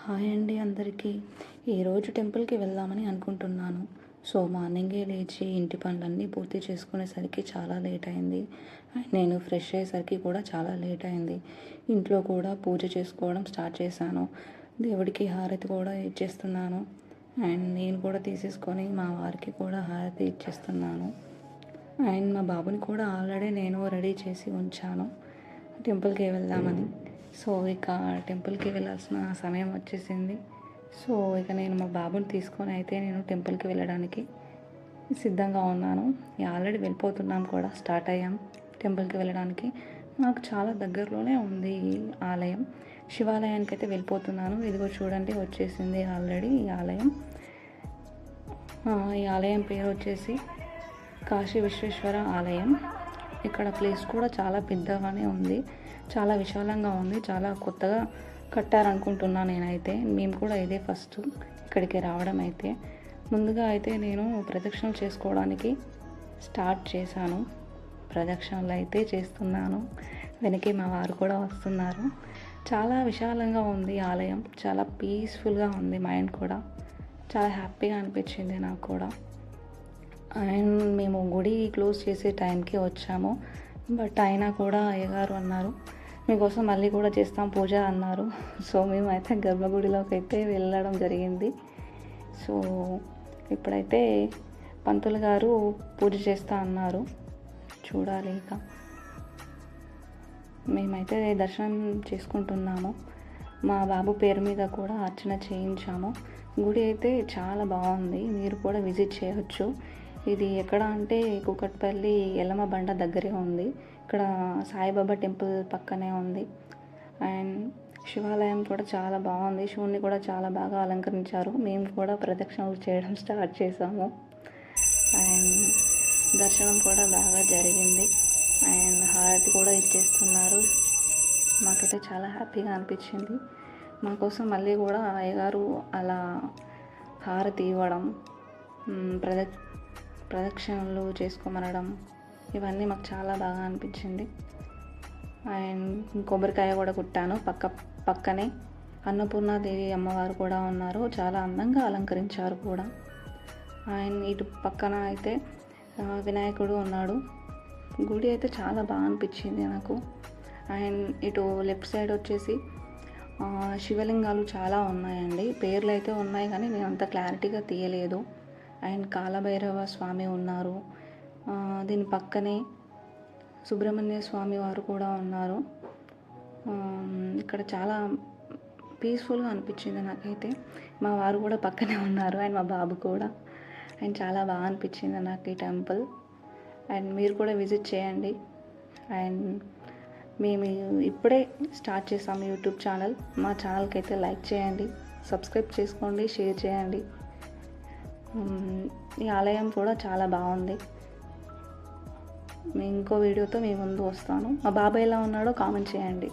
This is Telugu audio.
హాయ్ అండి అందరికీ. ఈరోజు టెంపుల్కి వెళ్దామని అనుకుంటున్నాను. సో మార్నింగే లేచి ఇంటి పనులన్నీ పూర్తి చేసుకునేసరికి చాలా లేట్ అయింది. నేను ఫ్రెష్ అయ్యేసరికి కూడా చాలా లేట్ అయింది. ఇంట్లో కూడా పూజ చేసుకోవడం స్టార్ట్ చేశాను. దేవుడికి హారతి కూడా ఇచ్చేస్తున్నాను. అండ్ నేను కూడా తీసేసుకొని మా వారికి కూడా హారతి ఇచ్చేస్తున్నాను. అండ్ మా బాబుని కూడా ఆల్రెడీ నేను రెడీ చేసి ఉంచాను టెంపుల్కి వెళ్దామని. సో ఇక టెంపుల్కి వెళ్ళాల్సిన సమయం వచ్చేసింది. సో ఇక నేను మా బాబుని తీసుకొని అయితే నేను టెంపుల్కి వెళ్ళడానికి సిద్ధంగా ఉన్నాను. ఆల్రెడీ వెళ్ళిపోతున్నాం కూడా, స్టార్ట్ అయ్యాం టెంపుల్కి వెళ్ళడానికి. నాకు చాలా దగ్గరలోనే ఉంది ఈ ఆలయం. శివాలయానికి అయితే వెళ్ళిపోతున్నాను. ఇదిగో చూడండి, వచ్చేసింది ఆల్రెడీ ఈ ఆలయం. ఈ ఆలయం పేరు వచ్చేసి కాశీ విశ్వేశ్వర ఆలయం. ఇక్కడ ప్లేస్ కూడా చాలా పెద్దగానే ఉంది, చాలా విశాలంగా ఉంది. చాలా కొత్తగా కట్టారనుకుంటున్నాను నేనైతే. మేము కూడా ఇదే ఫస్ట్ ఇక్కడికి రావడం. అయితే ముందుగా అయితే నేను ప్రదక్షిణలు చేసుకోవడానికి స్టార్ట్ చేశాను. ప్రదక్షిణలు అయితే చేస్తున్నాను. వెనకే మా వారు కూడా వస్తున్నారు. చాలా విశాలంగా ఉంది ఆలయం, చాలా పీస్ఫుల్గా ఉంది. మైండ్ కూడా చాలా హ్యాపీగా అనిపించింది నాకు కూడా. అండ్ మేము గుడి క్లోజ్ చేసే టైంకి వచ్చాము. బట్ అయినా కూడా అయ్యగారు అన్నారు, మీకోసం మళ్ళీ కూడా చేస్తాం పూజ అన్నారు. సో మేమైతే గర్భగుడిలోకి అయితే వెళ్ళడం జరిగింది. సో ఇప్పుడైతే పంతులు గారు పూజ చేస్తా అన్నారు. చూడాలి ఇక. మేమైతే దర్శనం చేసుకుంటున్నాము. మా బాబు పేరు మీద కూడా అర్చన చేయించాము. గుడి అయితే చాలా బాగుంది, మీరు కూడా విజిట్ చేయవచ్చు. ఇది ఎక్కడ అంటే కూకట్పల్లి ఎల్లమ్మ బండ దగ్గరే ఉంది. ఇక్కడ సాయిబాబా టెంపుల్ పక్కనే ఉంది. అండ్ శివాలయం కూడా చాలా బాగుంది. శివుణ్ణి కూడా చాలా బాగా అలంకరించారు. మేము కూడా ప్రదక్షిణలు చేయడం స్టార్ట్ చేసాము. అండ్ దర్శనం కూడా బాగా జరిగింది. అండ్ హారతి కూడా ఇచ్చేస్తున్నారు. మాకైతే చాలా హ్యాపీగా అనిపించింది. మా కోసం మళ్ళీ కూడా అయ్యగారు అలా హారతి ఇవ్వడం, ప్రదక్షిణలు చేసుకోమనడం, ఇవన్నీ మాకు చాలా బాగా అనిపించింది. అండ్ కొబ్బరికాయ కూడా కుట్టాను. పక్కనే అన్నపూర్ణాదేవి అమ్మవారు కూడా ఉన్నారు. చాలా అందంగా అలంకరించారు కూడా. అండ్ ఇటు పక్కన అయితే వినాయకుడు ఉన్నాడు. గుడి అయితే చాలా బాగా అనిపించింది నాకు. అండ్ ఇటు లెఫ్ట్ సైడ్ వచ్చేసి శివలింగాలు చాలా ఉన్నాయండి. పేర్లు అయితే ఉన్నాయి కానీ నేను అంత క్లారిటీగా తీయలేదు. అండ్ కాలభైరవ స్వామి ఉన్నారు. దీని పక్కనే సుబ్రహ్మణ్య స్వామి వారు కూడా ఉన్నారు. ఇక్కడ చాలా పీస్ఫుల్గా అనిపించింది నాకైతే. మా వారు కూడా పక్కనే ఉన్నారు, అండ్ మా బాబు కూడా. అండ్ చాలా బాగా అనిపించింది నాకు ఈ టెంపుల్. అండ్ మీరు కూడా విజిట్ చేయండి. అండ్ మేము ఇప్పుడే స్టార్ట్ చేసాము యూట్యూబ్ ఛానల్. మా ఛానల్కి అయితే లైక్ చేయండి, సబ్స్క్రైబ్ చేసుకోండి, షేర్ చేయండి. ఈ ఆలయం కూడా చాలా బాగుంది. ఇంకో వీడియోతో మీ ముందు వస్తాను. మా బాబాయ్ ఎలా ఉన్నాడో కామెంట్ చేయండి.